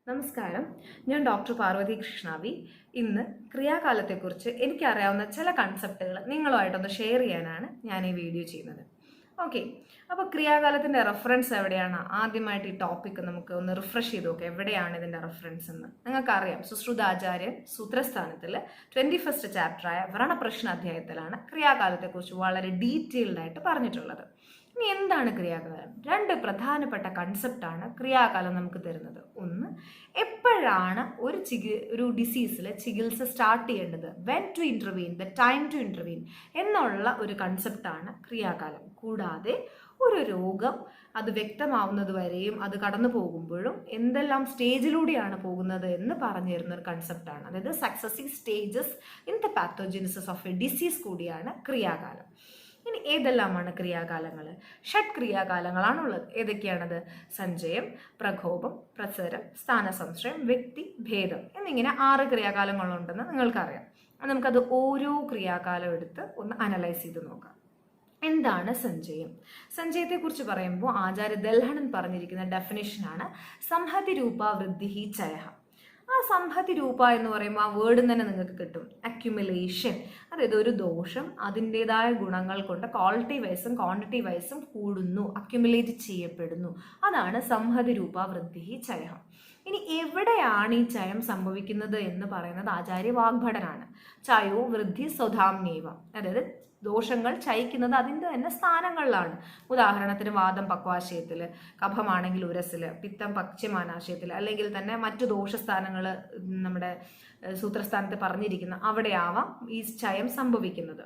നമസ്കാരം, ഞാൻ Dr.Parvathy Krishna V. ഇന്ന് ക്രിയാകാലത്തെക്കുറിച്ച് എനിക്കറിയാവുന്ന ചില കൺസെപ്റ്റുകൾ നിങ്ങളുമായിട്ടൊന്ന് ഷെയർ ചെയ്യാനാണ് ഞാൻ ഈ വീഡിയോ ചെയ്യുന്നത്. ഓക്കെ, അപ്പോൾ ക്രിയാകാലത്തിൻ്റെ റെഫറൻസ് എവിടെയാണ്? ആദ്യമായിട്ട് ഈ ടോപ്പിക്ക് നമുക്ക് ഒന്ന് റിഫ്രഷ് ചെയ്ത് നോക്കാം. എവിടെയാണ് ഇതിൻ്റെ റെഫറൻസ് എന്ന് നിങ്ങൾക്കറിയാം. സുശ്രുതാചാര്യൻ സൂത്രസ്ഥാനത്തിൽ 21st ചാപ്റ്ററായ വ്രണപ്രശ്ന അധ്യായത്തിലാണ് ക്രിയാകാലത്തെക്കുറിച്ച് വളരെ ഡീറ്റെയിൽഡ് ആയിട്ട് പറഞ്ഞിട്ടുള്ളത്. ഇനി എന്താണ് ക്രിയാകാലം? രണ്ട് പ്രധാനപ്പെട്ട കൺസെപ്റ്റാണ് ക്രിയാകാലം നമുക്ക് തരുന്നത്. ഒന്ന്, എപ്പോഴാണ് ഒരു ഡിസീസിൽ ചികിത്സ സ്റ്റാർട്ട് ചെയ്യേണ്ടത്, when to intervene, the time to intervene എന്നുള്ള ഒരു കൺസെപ്റ്റാണ് ക്രിയാകാലം. കൂടാതെ ഒരു രോഗം അത് വ്യക്തമാവുന്നത് വരെയും അത് കടന്നു പോകുമ്പോഴും എന്തെല്ലാം സ്റ്റേജിലൂടെയാണ് പോകുന്നത് എന്ന് പറഞ്ഞു തരുന്ന ഒരു കൺസെപ്റ്റാണ്. അതായത് successive stages in the പാത്തോജെനിസിസ് of A disease കൂടിയാണ് ക്രിയാകാലം. ഇനി ഏതെല്ലാമാണ് ക്രിയാകാലങ്ങൾ? ഷഡ് ക്രിയാകാലങ്ങളാണുള്ളത്. ഏതൊക്കെയാണത്? സഞ്ചയം, പ്രകോപം, പ്രസരം, സ്ഥാനസംശ്രയം, വ്യക്തി, ഭേദം എന്നിങ്ങനെ 6 ക്രിയാകാലങ്ങളുണ്ടെന്ന് നിങ്ങൾക്കറിയാം. നമുക്കത് ഓരോ ക്രിയാകാലം എടുത്ത് ഒന്ന് അനലൈസ് ചെയ്ത് നോക്കാം. എന്താണ് സഞ്ചയം? സഞ്ചയത്തെക്കുറിച്ച് പറയുമ്പോൾ ആചാര്യ ദൽഹണൻ പറഞ്ഞിരിക്കുന്ന ഡെഫിനേഷനാണ് സംഹതി രൂപ വൃദ്ധി ചയഃ. ആ സംഹതി രൂപ എന്ന് പറയുമ്പോൾ ആ വേർഡ് തന്നെ നിങ്ങൾക്ക് കിട്ടും, അക്യുമുലേഷൻ. അതായത് ഒരു ദോഷം അതിൻ്റെതായ ഗുണങ്ങൾ കൊണ്ട് ക്വാളിറ്റി വൈസും ക്വാണ്ടിറ്റി വൈസും കൂടുന്നു, അക്യുമുലേറ്റ് ചെയ്യപ്പെടുന്നു. അതാണ് സംഹതി രൂപ വൃദ്ധി ചയം. ഇനി എവിടെയാണ് ഈ ചയം സംഭവിക്കുന്നത് എന്ന് പറയുന്നത് ആചാര്യ വാഗ്ഭടനാണ്. ചയോ വൃദ്ധി സ്വധാംനേവ. അതായത് ദോഷങ്ങൾ ചയിക്കുന്നത് അതിൻ്റെ തന്നെ സ്ഥാനങ്ങളിലാണ്. ഉദാഹരണത്തിന് വാദം പക്വാശയത്തിൽ, കഫമാണെങ്കിൽ ഉരസിൽ, പിത്തം പക്ഷ്യമാനാശയത്തിൽ, അല്ലെങ്കിൽ തന്നെ മറ്റു ദോഷസ്ഥാനങ്ങൾ നമ്മുടെ സൂത്രസ്ഥാനത്ത് പറഞ്ഞിരിക്കുന്ന അവിടെയാവാം ഈ ചയം സംഭവിക്കുന്നത്.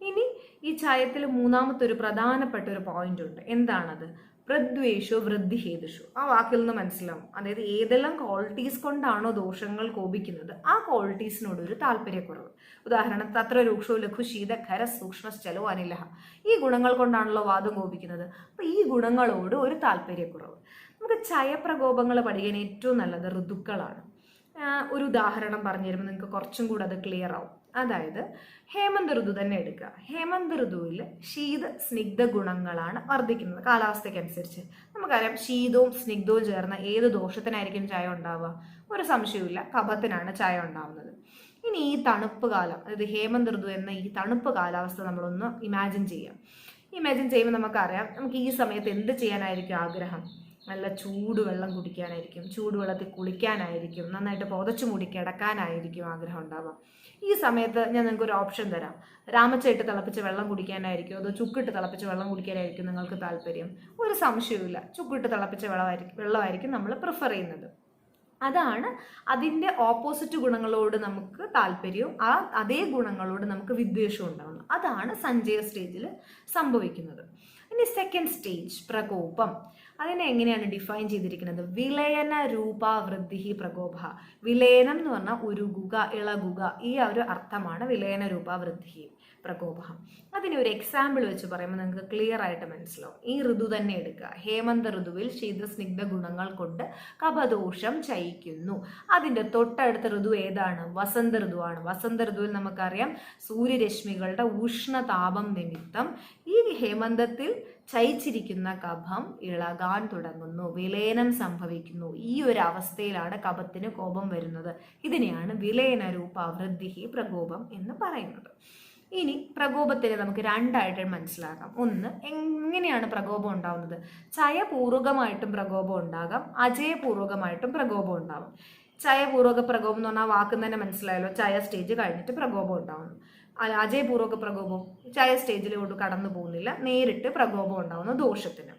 ഇനി ഈ ചയത്തിൽ മൂന്നാമത്തെ ഒരു പ്രധാനപ്പെട്ട ഒരു പോയിന്റ് ഉണ്ട്. എന്താണത്? പ്രദ്വേഷോ വൃദ്ധി ഹേതുഷു. ആ വാക്കിൽ നിന്ന് മനസ്സിലാവും. അതായത് ഏതെല്ലാം ക്വാളിറ്റീസ് കൊണ്ടാണോ ദോഷങ്ങൾ കോപിക്കുന്നത് ആ ക്വാളിറ്റീസിനോട് ഒരു താല്പര്യക്കുറവ്. ഉദാഹരണത്തിന് തത്ര രൂക്ഷോ ലഘു ശീത ഖര സൂക്ഷ്മശ്ചലോ അനിലഹ. ഈ ഗുണങ്ങൾ കൊണ്ടാണല്ലോ വാദം കോപിക്കുന്നത്. അപ്പോൾ ഈ ഗുണങ്ങളോട് ഒരു താല്പര്യക്കുറവ്. നമുക്ക് ചയപ്രകോപങ്ങൾ പഠിക്കാൻ ഏറ്റവും നല്ലത് ഋതുക്കളാണ്. ഒരു ഉദാഹരണം പറഞ്ഞു തരുമ്പോൾ നിങ്ങൾക്ക് കുറച്ചും കൂടെ അത് ക്ലിയർ ആവും. അതായത് ഹേമന്ത ഋതു തന്നെ എടുക്കുക. ഹേമന്ത ഋതുവിൽ ശീത സ്നിഗ്ധ ഗുണങ്ങളാണ് വർദ്ധിക്കുന്നത് കാലാവസ്ഥയ്ക്കനുസരിച്ച്. നമുക്കറിയാം, ശീതവും സ്നിഗ്ധവും ചേർന്ന ഏത് ദോഷത്തിനായിരിക്കും ചായ ഉണ്ടാവുക? ഒരു സംശയവുമില്ല, കഫത്തിനാണ് ചായ ഉണ്ടാവുന്നത്. ഇനി ഈ തണുപ്പ് കാലം, അതായത് ഹേമന്ത ഋതു എന്ന ഈ തണുപ്പ് കാലാവസ്ഥ നമ്മളൊന്ന് ഇമാജിൻ ചെയ്യാം. ഇമാജിൻ ചെയ്യുമ്പോൾ നമുക്കറിയാം, നമുക്ക് ഈ സമയത്ത് എന്ത് ചെയ്യാനായിരിക്കും ആഗ്രഹം? നല്ല ചൂടുവെള്ളം കുടിക്കാനായിരിക്കും, ചൂടുവെള്ളത്തിൽ കുളിക്കാനായിരിക്കും, നന്നായിട്ട് പുതച്ചു മൂടി കിടക്കാനായിരിക്കും ആഗ്രഹം ഉണ്ടാവുക. ഈ സമയത്ത് ഞാൻ നിങ്ങൾക്ക് ഒരു ഓപ്ഷൻ തരാം. രാമച്ചയിട്ട് തിളപ്പിച്ച് വെള്ളം കുടിക്കാനായിരിക്കും അതോ ചുക്കിട്ട് തിളപ്പിച്ച് വെള്ളം കുടിക്കാനായിരിക്കും നിങ്ങൾക്ക് താല്പര്യം? ഒരു സംശയവുമില്ല, ചുക്കിട്ട് തിളപ്പിച്ച വെള്ളമായിരിക്കും നമ്മൾ പ്രിഫർ ചെയ്യുന്നത്. അതാണ് അതിൻ്റെ ഓപ്പോസിറ്റ് ഗുണങ്ങളോട് നമുക്ക് താല്പര്യവും അതേ ഗുണങ്ങളോട് നമുക്ക് വിദ്വേഷവും ഉണ്ടാകുന്നത്. അതാണ് സഞ്ചയ സ്റ്റേജിൽ സംഭവിക്കുന്നത്. ഇനി സെക്കൻഡ് സ്റ്റേജ് പ്രകോപം. അതിനെ എങ്ങനെയാണ് ഡിഫൈൻ ചെയ്തിരിക്കുന്നത്? വിലയന രൂപ വൃദ്ധി പ്രകോപ. വിലയനം എന്ന് പറഞ്ഞാൽ ഉരുകുക, ഇളകുക, ഈ ഒരു അർത്ഥമാണ് വിലയന രൂപ വൃദ്ധി പ്രകോപ. അതിന് ഒരു എക്സാമ്പിൾ വെച്ച് പറയുമ്പോൾ നിങ്ങൾക്ക് ക്ലിയർ ആയിട്ട് മനസ്സിലാവും. ഈ ഋതു തന്നെ എടുക്കുക. ഹേമന്ത ഋതുവിൽ ശീതസ്നിഗ്ധ ഗുണങ്ങൾ കൊണ്ട് കഫദോഷം ചയിക്കുന്നു. അതിൻ്റെ തൊട്ടടുത്ത ഋതു ഏതാണ്? വസന്ത ഋതുവാണ്. വസന്ത ഋതുവിൽ നമുക്കറിയാം, സൂര്യരശ്മികളുടെ ഉഷ്ണതാപം നിമിത്തം ഈ ഹേമന്തത്തിൽ ചയിച്ചിരിക്കുന്ന കഫം ഇളകാൻ തുടങ്ങുന്നു, വിലയനം സംഭവിക്കുന്നു. ഈ ഒരു അവസ്ഥയിലാണ് കഫത്തിന് കോപം വരുന്നത്. ഇതിനെയാണ് വിലയന രൂപ വൃദ്ധി പ്രകോപം എന്ന് പറയുന്നത്. ഇനി പ്രകോപത്തിന് നമുക്ക് രണ്ടായിട്ട് മനസ്സിലാക്കാം. ഒന്ന്, എങ്ങനെയാണ് പ്രകോപം ഉണ്ടാവുന്നത്? ചയപൂർവകമായിട്ടും പ്രകോപം ഉണ്ടാകാം, അജയപൂർവകമായിട്ടും പ്രകോപം ഉണ്ടാകും. ചയപൂർവക പ്രകോപം എന്ന് പറഞ്ഞാൽ വാക്ക് തന്നെ മനസ്സിലായല്ലോ, ചയ സ്റ്റേജ് കഴിഞ്ഞിട്ട് പ്രകോപം ഉണ്ടാവുന്നു. അജയപൂർവക പ്രകോപം ചയ സ്റ്റേജിലോട്ട് കടന്നു പോകുന്നില്ല, നേരിട്ട് പ്രകോപം ഉണ്ടാവുന്ന ദോഷത്തിന്.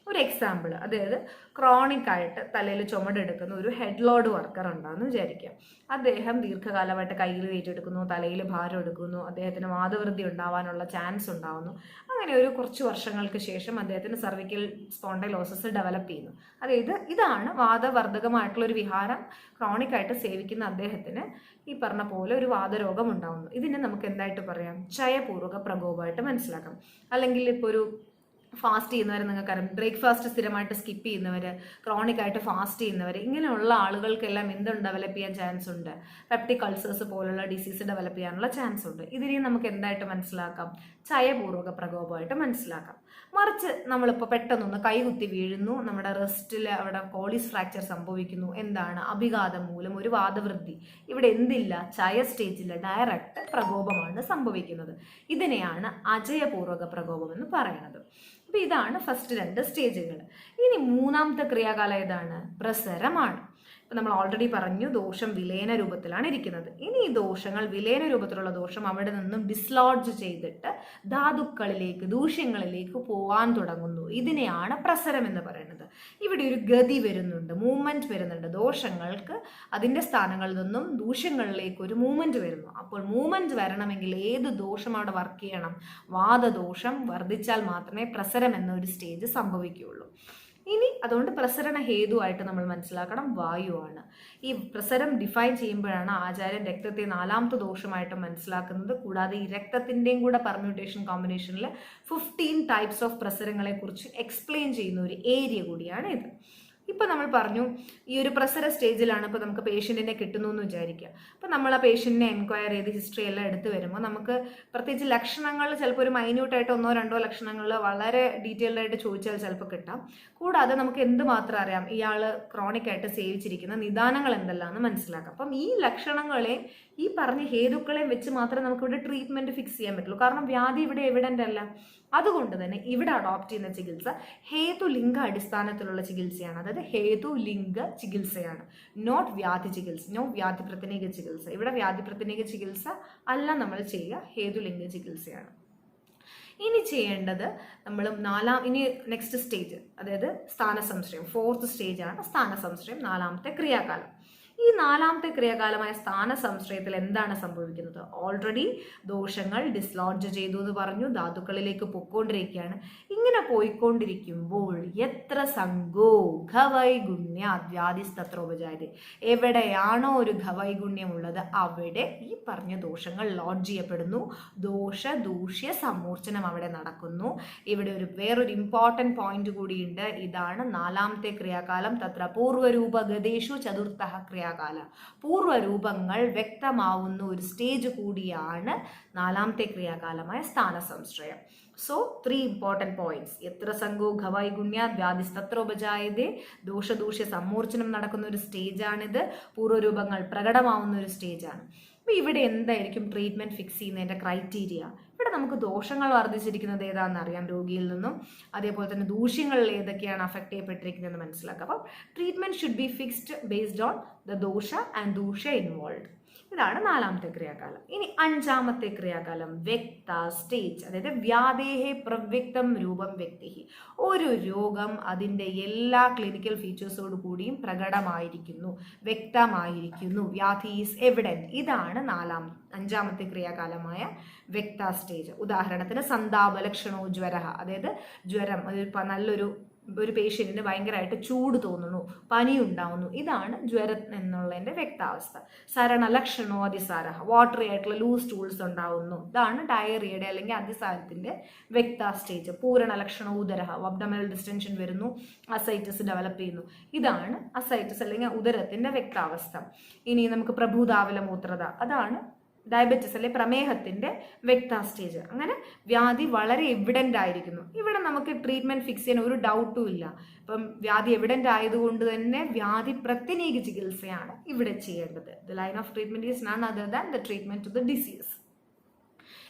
ഒരു എക്സാമ്പിൾ, അതായത് ക്രോണിക് ആയിട്ട് തലയിൽ ചുമടെടുക്കുന്ന ഒരു ഹെഡ് ലോഡ് വർക്കർ ഉണ്ടാകുന്നു വിചാരിക്കാം. അദ്ദേഹം ദീർഘകാലമായിട്ട് കയ്യിൽ വെയിറ്റ് എടുക്കുന്നു, തലയിൽ ഭാരം എടുക്കുന്നു, അദ്ദേഹത്തിന് വാതവൃദ്ധി ഉണ്ടാവാനുള്ള ചാൻസ് ഉണ്ടാകുന്നു. അങ്ങനെ ഒരു കുറച്ച് വർഷങ്ങൾക്ക് ശേഷം അദ്ദേഹത്തിന് സർവിക്കൽ സ്പോണ്ടൈലോസിസ് ഡെവലപ്പ് ചെയ്യുന്നു. അതായത് ഇതാണ് വാദവർദ്ധകമായിട്ടുള്ള ഒരു വിഹാരം ക്രോണിക് ആയിട്ട് സേവിക്കുന്ന അദ്ദേഹത്തിന് ഈ പറഞ്ഞ പോലെ ഒരു വാതരോഗം ഉണ്ടാകുന്നു. ഇതിനെ നമുക്ക് എന്തായിട്ട് പറയാം? ചയപൂർവക പ്രകോപമായിട്ട് മനസ്സിലാക്കാം. അല്ലെങ്കിൽ ഇപ്പോൾ ഒരു ഫാസ്റ്റ് ചെയ്യുന്നവർ നിങ്ങൾക്കറിയാം, ബ്രേക്ക്ഫാസ്റ്റ് സ്ഥിരമായിട്ട് സ്കിപ്പ് ചെയ്യുന്നവർ, ക്രോണിക് ആയിട്ട് ഫാസ്റ്റ് ചെയ്യുന്നവർ, ഇങ്ങനെയുള്ള ആളുകൾക്കെല്ലാം എന്തും ഡെവലപ്പ് ചെയ്യാൻ ചാൻസ് ഉണ്ട്, പെപ്റ്റിക് അൾസേഴ്സ് പോലുള്ള ഡിസീസ് ഡെവലപ്പ് ചെയ്യാനുള്ള ചാൻസ് ഉണ്ട്. ഇതിനെയും നമുക്ക് എന്തായിട്ട് മനസ്സിലാക്കാം? ചയപൂർവ്വക പ്രകോപമായിട്ട് മനസ്സിലാക്കാം. മറിച്ച് നമ്മളിപ്പോൾ പെട്ടെന്നൊന്ന് കൈകുത്തി വീഴുന്നു, നമ്മുടെ റെസ്റ്റിൽ അവിടെ കോളീസ് ഫ്രാക്ചർ സംഭവിക്കുന്നു, എന്താണ്? അഭിഘാതം മൂലം ഒരു വാദവൃദ്ധി. ഇവിടെ എന്തില്ല? ചയ സ്റ്റേജിൽ ഡയറക്റ്റ് പ്രകോപമാണ് സംഭവിക്കുന്നത്. ഇതിനെയാണ് അജയപൂർവക പ്രകോപം എന്ന് പറയുന്നത്. അപ്പൊ ഇതാണ് ഫസ്റ്റ് 2 സ്റ്റേജുകൾ. ഇനി മൂന്നാമത്തെ ക്രിയാകാലം ഏതാണ്? പ്രസരമാണ്. ഇപ്പം നമ്മൾ ഓൾറെഡി പറഞ്ഞു, ദോഷം വിലയന രൂപത്തിലാണ് ഇരിക്കുന്നത്. ഇനി ഈ ദോഷങ്ങൾ, വിലയന രൂപത്തിലുള്ള ദോഷം അവിടെ നിന്നും ഡിസ്ലോഡ്ജ് ചെയ്തിട്ട് ധാതുക്കളിലേക്ക്, ദൂഷ്യങ്ങളിലേക്ക് പോകാൻ തുടങ്ങുന്നു. ഇതിനെയാണ് പ്രസരം എന്ന് പറയുന്നത്. ഇവിടെ ഒരു ഗതി വരുന്നുണ്ട്, മൂവ്മെന്റ് വരുന്നുണ്ട്. ദോഷങ്ങൾക്ക് അതിൻ്റെ സ്ഥാനങ്ങളിൽ നിന്നും ദൂഷ്യങ്ങളിലേക്ക് ഒരു മൂവ്മെന്റ് വരുന്നു. അപ്പോൾ മൂവ്മെന്റ് വരണമെങ്കിൽ ഏത് ദോഷം അവിടെ വർക്ക് ചെയ്യണം? വാദദോഷം വർദ്ധിച്ചാൽ മാത്രമേ പ്രസരം എന്നൊരു സ്റ്റേജ് സംഭവിക്കുകയുള്ളൂ. ഇനി അതുകൊണ്ട് പ്രസരണ ഹേതുവായിട്ട് നമ്മൾ മനസ്സിലാക്കണം വായുവാണ്. ഈ പ്രസരം ഡിഫൈൻ ചെയ്യുമ്പോഴാണ് ആചാര്യൻ രക്തത്തെ 4ാമത്തെ ദോഷമായിട്ട് മനസ്സിലാക്കുന്നത്. കൂടാതെ ഈ രക്തത്തിൻ്റെയും കൂടെ പെർമ്യൂട്ടേഷൻ കോമ്പിനേഷനിൽ 15 ടൈപ്സ് ഓഫ് പ്രസരങ്ങളെ കുറിച്ച് എക്സ്പ്ലെയിൻ ചെയ്യുന്ന ഒരു ഏരിയ കൂടിയാണ് ഇത്. ഇപ്പം നമ്മൾ പറഞ്ഞു, ഈ ഒരു പ്രസര സ്റ്റേജിലാണ് ഇപ്പോൾ നമുക്ക് പേഷ്യൻറ്റിനെ കിട്ടുന്നു എന്ന് വിചാരിക്കുക. അപ്പോൾ നമ്മൾ ആ പേഷ്യൻറ്റിനെ എൻക്വയർ ചെയ്ത് ഹിസ്റ്ററി എല്ലാം എടുത്ത് വരുമ്പോൾ നമുക്ക് പ്രത്യേകിച്ച് ലക്ഷണങ്ങൾ ചിലപ്പോൾ ഒരു മൈന്യൂട്ടായിട്ട് 1-2 ലക്ഷണങ്ങൾ വളരെ ഡീറ്റെയിൽഡ് ആയിട്ട് ചോദിച്ചാൽ ചിലപ്പോൾ കിട്ടാം. കൂടാതെ നമുക്ക് എന്തുമാത്രം അറിയാം? ഇയാൾ ക്രോണിക് ആയിട്ട് സേവിച്ചിരിക്കുന്ന നിദാനങ്ങൾ എന്തെല്ലാമെന്ന് മനസ്സിലാക്കാം. അപ്പം ഈ ലക്ഷണങ്ങളെ, ഈ പറഞ്ഞ ഹേതുക്കളെയും വെച്ച് മാത്രമേ നമുക്കിവിടെ ട്രീറ്റ്മെൻറ്റ് ഫിക്സ് ചെയ്യാൻ പറ്റുള്ളൂ. കാരണം വ്യാധി ഇവിടെ എവിഡൻ്റ് അല്ല. അതുകൊണ്ട് തന്നെ ഇവിടെ അഡോപ്റ്റ് ചെയ്യുന്ന ചികിത്സ ഹേതുലിംഗ അടിസ്ഥാനത്തിലുള്ള ചികിത്സയാണ്. അതായത് ഹേതുലിംഗ ചികിത്സയാണ്, നോട്ട് വ്യാധി ചികിത്സ, നോട്ട് വ്യാധി പ്രത്യേക ചികിത്സ. ഇവിടെ വ്യാധി പ്രത്യേക ചികിത്സ അല്ല നമ്മൾ ചെയ്യുക, ഹേതുലിംഗ ചികിത്സയാണ്. ഇനി ചെയ്യേണ്ടത് ഇനി നെക്സ്റ്റ് സ്റ്റേജ്, അതായത് സ്ഥാനസംശയം, 4th സ്റ്റേജാണ് സ്ഥാനസംശയം, 4ാമത്തെ ക്രിയാകാലം. ഈ 4ാമത്തെ ക്രിയാകാലമായ സ്ഥാനസംശയത്തിൽ എന്താണ് സംഭവിക്കുന്നത്? ഓൾറെഡി ദോഷങ്ങൾ ഡിസ്ലോഡ്ജ് ചെയ്തു എന്ന് പറഞ്ഞു, ധാതുക്കളിലേക്ക് പൊയ്ക്കൊണ്ടിരിക്കുകയാണ്. ഇങ്ങനെ പോയിക്കൊണ്ടിരിക്കുമ്പോൾ എത്ര സംഘോ ഘവൈഗുണ്യ വ്യാധിസ്തത്രോപജായതേ, എവിടെയാണോ ഒരു ഘവൈഗുണ്യം ഉള്ളത് അവിടെ ഈ പറഞ്ഞ ദോഷങ്ങൾ ലോഡ്ജ് ചെയ്യപ്പെടുന്നു. ദോഷ ദൂഷ്യ സമൂർച്ഛനം അവിടെ നടക്കുന്നു. ഇവിടെ വേറൊരു ഇമ്പോർട്ടൻറ്റ് പോയിന്റ് കൂടിയുണ്ട്. ഇതാണ് 4ാമത്തെ ക്രിയാകാലം. തത്ര പൂർവ്വരൂപഗതേഷു ചതുർത്ഥ ക്രിയാകാല. പൂർവ്വരൂപങ്ങൾ വ്യക്തമാവുന്ന ഒരു സ്റ്റേജ് കൂടിയാണ് 4ാമത്തെ ക്രിയാകാലമായ സ്ഥാനസംശ്രയം. So 3 important points. എത്ര സംഘോ ഘവൈഗുണ്യ വ്യാധിസ്തത്രോപജായതേ, ദോഷദൂഷ്യ സമ്മൂർച്ഛനം നടക്കുന്ന ഒരു സ്റ്റേജാണിത്. പൂർവ്വരൂപങ്ങൾ പ്രകടമാവുന്ന ഒരു സ്റ്റേജാണ്. അപ്പോൾ ഇവിടെ എന്തായിരിക്കും ട്രീറ്റ്മെൻറ്റ് ഫിക്സ് ചെയ്യുന്നതിൻ്റെ ക്രൈറ്റീരിയ? ഇവിടെ നമുക്ക് ദോഷങ്ങൾ വർദ്ധിച്ചിരിക്കുന്നത് ഏതാണെന്ന് അറിയാം രോഗിയിൽ നിന്നും, അതേപോലെ തന്നെ ദൂഷ്യങ്ങളിൽ ഏതൊക്കെയാണ് അഫക്റ്റ് ചെയ്യപ്പെട്ടിരിക്കുന്നതെന്ന് മനസ്സിലാക്കാം. അപ്പം treatment should be fixed based on the ദോഷ ആൻഡ് ദൂഷ്യ ഇൻവോൾവ്. ഇതാണ് 4ാമത്തെ ക്രിയാകാലം. ഇനി 5ാമത്തെ ക്രിയാകാലം വ്യക്ത സ്റ്റേജ്, അതായത് വ്യാധേഹേ പ്രവ്യക്തം രൂപം വ്യക്തി. ഒരു രോഗം അതിൻ്റെ എല്ലാ ക്ലിനിക്കൽ ഫീച്ചേഴ്സോടു കൂടിയും പ്രകടമായിരിക്കുന്നു, വ്യക്തമായിരിക്കുന്നു. വ്യാധി ഈസ് എവിഡൻറ്റ്. ഇതാണ് 5ാമത്തെ ക്രിയാകാലമായ വ്യക്ത സ്റ്റേജ്. ഉദാഹരണത്തിന് സന്താപലക്ഷണോ ജ്വര, അതായത് ജ്വരം, നല്ലൊരു പേഷ്യൻറ്റിന് ഭയങ്കരമായിട്ട് ചൂട് തോന്നുന്നു, പനി ഉണ്ടാവുന്നു, ഇതാണ് ജ്വരം എന്നുള്ളതിൻ്റെ വ്യക്താവസ്ഥ. സരണലക്ഷണോ അതിസാര, വാട്ടറി ആയിട്ടുള്ള ലൂസ് ടൂൾസ് ഉണ്ടാവുന്നു, ഇതാണ് ഡയറിയയുടെ അല്ലെങ്കിൽ അതിസാരത്തിൻ്റെ വ്യക്ത സ്റ്റേജ്. പൂരണലക്ഷണോ ഉദര, അബ്ഡമിനൽ ഡിസ്റ്റൻഷൻ വരുന്നു, അസൈറ്റിസ് ഡെവലപ്പ് ചെയ്യുന്നു, ഇതാണ് അസൈറ്റിസ് അല്ലെങ്കിൽ ഉദരത്തിൻ്റെ വ്യക്താവസ്ഥ. ഇനി നമുക്ക് പ്രഭൂതാവല മൂത്രത, അതാണ് ഡയബറ്റിസ് അല്ലെ പ്രമേഹത്തിൻ്റെ വ്യക്ത സ്റ്റേജ്. അങ്ങനെ വ്യാധി വളരെ എവിഡൻ്റ് ആയിരിക്കുന്നു. ഇവിടെ നമുക്ക് ട്രീറ്റ്മെൻറ്റ് ഫിക്സ് ചെയ്യാൻ ഒരു ഡൗട്ടും ഇല്ല. ഇപ്പം വ്യാധി എവിഡൻ്റ് ആയതുകൊണ്ട് തന്നെ വ്യാധി പ്രത്യേക ചികിത്സയാണ് ഇവിടെ ചെയ്യേണ്ടത്. The line of treatment is none other than the treatment to the disease.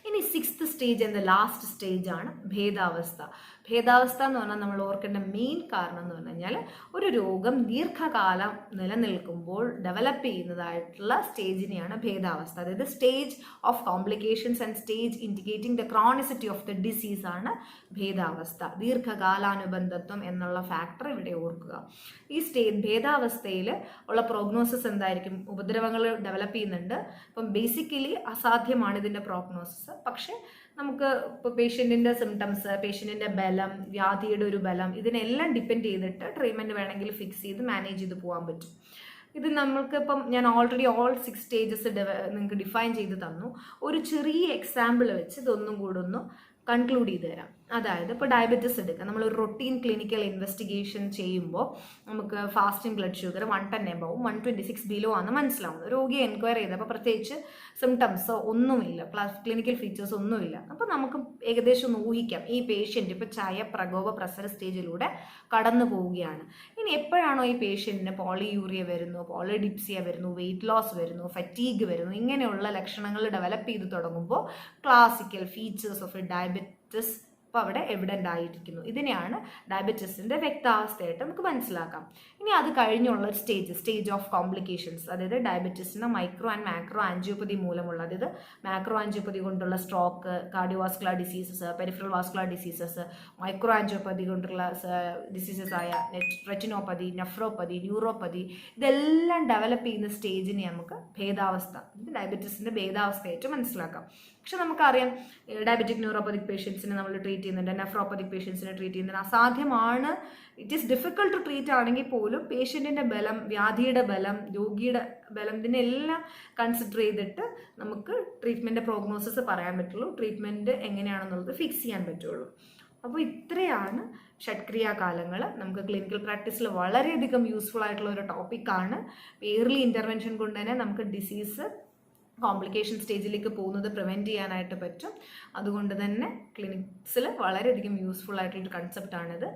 ഇനി 6th സ്റ്റേജ് എന്ന ലാസ്റ്റ് സ്റ്റേജാണ് ഭേദാവസ്ഥ. ഭേദാവസ്ഥ എന്ന് പറഞ്ഞാൽ നമ്മൾ ഓർക്കേണ്ട മെയിൻ കാരണം എന്ന് പറഞ്ഞു കഴിഞ്ഞാൽ ഒരു രോഗം ദീർഘകാലം നിലനിൽക്കുമ്പോൾ ഡെവലപ്പ് ചെയ്യുന്നതായിട്ടുള്ള സ്റ്റേജിനെയാണ് ഭേദാവസ്ഥ. അതായത് stage of complications and stage indicating the chronicity of the disease ആണ് ഭേദാവസ്ഥ. ദീർഘകാലാനുബന്ധത്വം എന്നുള്ള ഫാക്ടർ ഇവിടെ ഓർക്കുക. ഈ ഭേദാവസ്ഥയിൽ ഉള്ള പ്രോഗ്നോസിസ് എന്തായിരിക്കും? ഉപദ്രവങ്ങൾ ഡെവലപ്പ് ചെയ്യുന്നുണ്ട്. അപ്പം ബേസിക്കലി അസാധ്യമാണ് ഇതിൻ്റെ പ്രോഗ്നോസിസ്. പക്ഷേ നമുക്ക് ഇപ്പോൾ പേഷ്യൻറ്റിൻ്റെ സിംറ്റംസ്, പേഷ്യൻറ്റിൻ്റെ ബലം, വ്യാധിയുടെ ഒരു ബലം, ഇതിനെല്ലാം ഡിപ്പെൻഡ് ചെയ്തിട്ട് ട്രീറ്റ്മെൻറ്റ് വേണമെങ്കിൽ ഫിക്സ് ചെയ്ത് മാനേജ് ചെയ്ത് പോകാൻ പറ്റും. ഇത് നമ്മൾക്കിപ്പം ഞാൻ ഓൾറെഡി all 6 സ്റ്റേജസ് നിങ്ങൾക്ക് ഡിഫൈൻ ചെയ്ത് തന്നു. ഒരു ചെറിയ എക്സാമ്പിൾ വെച്ച് ഇതൊന്നും കൂടെ ഒന്ന് കൺക്ലൂഡ് ചെയ്ത് തരാം. അതായത് ഇപ്പോൾ ഡയബറ്റിസ് എടുക്കുക, നമ്മളൊരു റൊട്ടീൻ ക്ലിനിക്കൽ ഇൻവെസ്റ്റിഗേഷൻ ചെയ്യുമ്പോൾ നമുക്ക് ഫാസ്റ്റിംഗ് ബ്ലഡ് ഷുഗർ 110 എബവും 126 ബിലോ ആണെന്ന് മനസ്സിലാവുന്നത്. രോഗിയെ എൻക്വയറി ചെയ്തപ്പോൾ പ്രത്യേകിച്ച് സിംറ്റംസോ ഒന്നുമില്ല, ക്ലിനിക്കൽ ഫീച്ചേഴ്സ് ഒന്നുമില്ല. അപ്പോൾ നമുക്ക് ഏകദേശം ഒന്ന് ഊഹിക്കാം ഈ പേഷ്യൻ്റ് ഇപ്പോൾ പ്രകോപ പ്രസര സ്റ്റേജിലൂടെ കടന്നു പോവുകയാണ്. ഇനി എപ്പോഴാണോ ഈ പേഷ്യൻറ്റിന് പോളിയൂറിയ വരുന്നു, പോളിഡിപ്സിയ വരുന്നു, വെയിറ്റ് ലോസ് വരുന്നു, ഫറ്റീഗ് വരുന്നു, ഇങ്ങനെയുള്ള ലക്ഷണങ്ങൾ ഡെവലപ്പ് ചെയ്ത് തുടങ്ങുമ്പോൾ classical features of A diabetes അപ്പോൾ അവിടെ എവിഡൻ്റ് ആയിരിക്കുന്നു. ഇതിനെയാണ് ഡയബറ്റീസിൻ്റെ വ്യക്താവസ്ഥയായിട്ട് നമുക്ക് മനസ്സിലാക്കാം. ഇനി അത് കഴിഞ്ഞുള്ള സ്റ്റേജ് ഓഫ് കോംപ്ലിക്കേഷൻസ്, അതായത് ഡയബറ്റീസിന് മൈക്രോ ആൻഡ് മാക്രോ ആൻജിയോപ്പതി മൂലമുള്ള, അതായത് മാക്രോ ആൻജിയോപ്പതി കൊണ്ടുള്ള stroke, cardiovascular diseases, peripheral vascular diseases, micro angiopathy കൊണ്ടുള്ള ഡിസീസസ് ആയ റെറ്റിനോപ്പതി, നെഫ്രോപ്പതി, ന്യൂറോപ്പതി, ഇതെല്ലാം ഡെവലപ്പ് ചെയ്യുന്ന സ്റ്റേജിനെ നമുക്ക് ഭേദാവസ്ഥ, ഡയബറ്റീസിൻ്റെ ഭേദാവസ്ഥയായിട്ട് മനസ്സിലാക്കാം. പക്ഷെ നമുക്കറിയാം ഡയബറ്റിക് ന്യൂറോപ്പതിക് പേഷ്യൻസിനെ നമ്മൾ ട്രീറ്റ് ചെയ്യുന്നുണ്ട്, നെഫ്രോപ്പതിക് പേഷ്യൻസിനെ ട്രീറ്റ് ചെയ്യുന്നുണ്ട്. അസാധ്യമാണ്, it is difficult to treat ആണെങ്കിൽ പോലും പേഷ്യൻറ്റിൻ്റെ ബലം, വ്യാധിയുടെ ബലം, രോഗിയുടെ ബലം, ഇതിനെല്ലാം കൺസിഡർ ചെയ്തിട്ട് നമുക്ക് ട്രീറ്റ്മെൻറ്റ് പ്രോഗ്നോസിസ് പറയാൻ പറ്റുള്ളൂ, ട്രീറ്റ്മെൻറ്റ് എങ്ങനെയാണെന്നുള്ളത് ഫിക്സ് ചെയ്യാൻ പറ്റുള്ളൂ. അപ്പോൾ ഇത്രയാണ് ഷഡ്ക്രിയാകാലങ്ങൾ. നമുക്ക് ക്ലിനിക്കൽ പ്രാക്ടീസിൽ വളരെയധികം യൂസ്ഫുൾ ആയിട്ടുള്ള ഒരു ടോപ്പിക്കാണ്. ഏർലി ഇൻ്റർവെൻഷൻ കൊണ്ട് തന്നെ നമുക്ക് ഡിസീസ് കോംപ്ലിക്കേഷൻ സ്റ്റേജിലേക്ക് പോകുന്നത് പ്രിവെൻറ്റ് ചെയ്യാനായിട്ട് പറ്റും. അതുകൊണ്ട് തന്നെ ക്ലിനിക്സിൽ വളരെയധികം യൂസ്ഫുൾ ആയിട്ടുള്ളൊരു കൺസെപ്റ്റാണിത്.